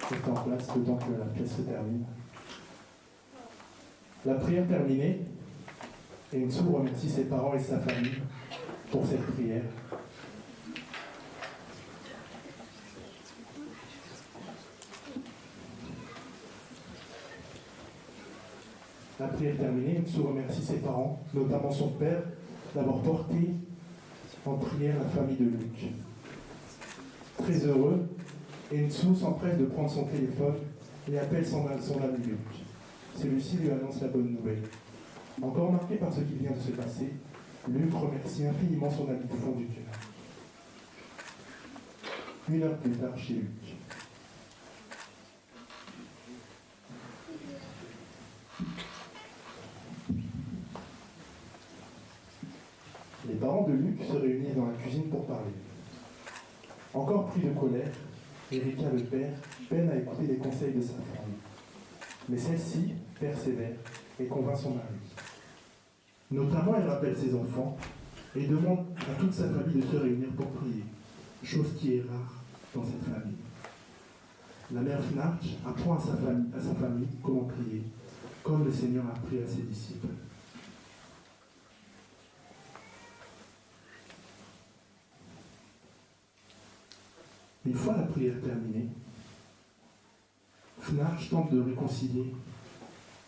Restez en place le temps que la pièce se termine. La prière terminée, Ensu remercie ses parents et sa famille pour cette prière. La prière terminée, Ensu remercie ses parents, notamment son père, d'avoir porté en prière la famille de Luc. Très heureux, Ensu s'empresse de prendre son téléphone et appelle son ami Luc. Celui-ci lui annonce la bonne nouvelle. Encore marqué par ce qui vient de se passer, Luc remercie infiniment son ami du fond du cœur. 1 heure plus tard chez Luc. Les parents de Luc se réunissent dans la cuisine pour parler. Encore pris de colère, Erika le père peine à écouter les conseils de sa femme. Mais celle-ci persévère et convainc son mari. Notamment, elle rappelle ses enfants et demande à toute sa famille de se réunir pour prier, chose qui est rare dans cette famille. La mère Fnarch apprend à sa famille comment prier, comme le Seigneur a appris à ses disciples. Une fois la prière terminée, Fnarch tente de réconcilier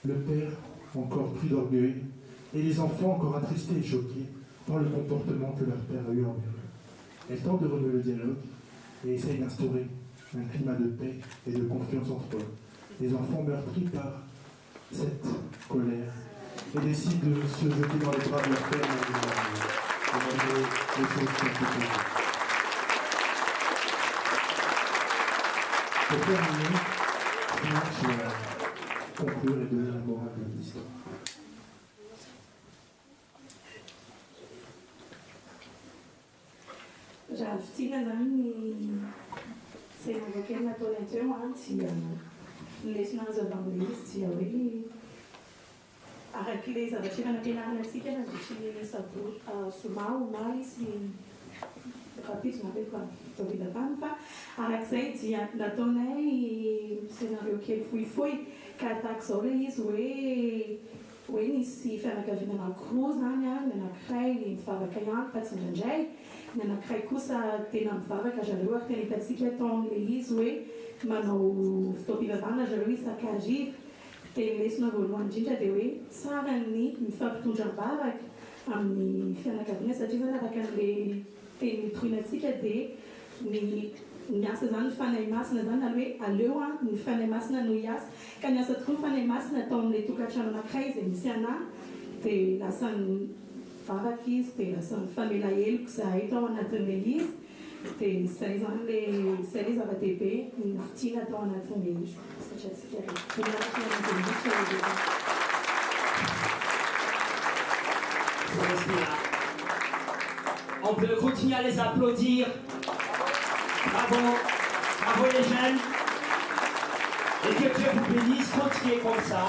le père encore pris d'orgueil et les enfants encore attristés et choqués par le comportement que leur père a eu envers eux. Elle tente de renouer le dialogue et essaye d'instaurer un climat de paix et de confiance entre eux. Les enfants meurtris par cette colère et décident de se jeter dans les bras de leur père malgré les choses qui ont été posées. Pour terminer, je vais conclure et donner la morale de l'histoire. Żartowni senador natoleńczego antia lesna evangelista ali arrakileza da na penana sika na dichini sabu sumau malisi capítulo na beca do vida vanfa arraksei dia da tonei cenário que ele foi cataxore isso we nisy fianakaviana anankiroa zany a ny anankiray mivavaka ihany fa tsy indraindray ny anankiray kosa tena mivavaka zareo ary tena hitantsika tao amin'le izy hoe manao fitaom-pivavahana zareo isan-kariva dia lesona voalohany indrindra dia hoe tsara ny mifampitondram-bavaka amin'ny fianakaviana satria zany araka an'le teny tohinantsika dia ny asa zany ny fanahy masina zany hoe aleo a ny fanahy masina no hiasa ka ny asa tokoa ny fanahy masina atao amin'ilay tokantrano anankiray izay misy anahy dia lasany vavaka izy dia lasany famela heloko zahay tao anatin'ilay izy dia izay zany izay ilay zava-dehibe ny fitiana atao anatin'ilay izy satria tsika on peut continuer à les applaudir. Bravo, bravo les jeunes. Et que Dieu vous bénisse, continuez comme ça.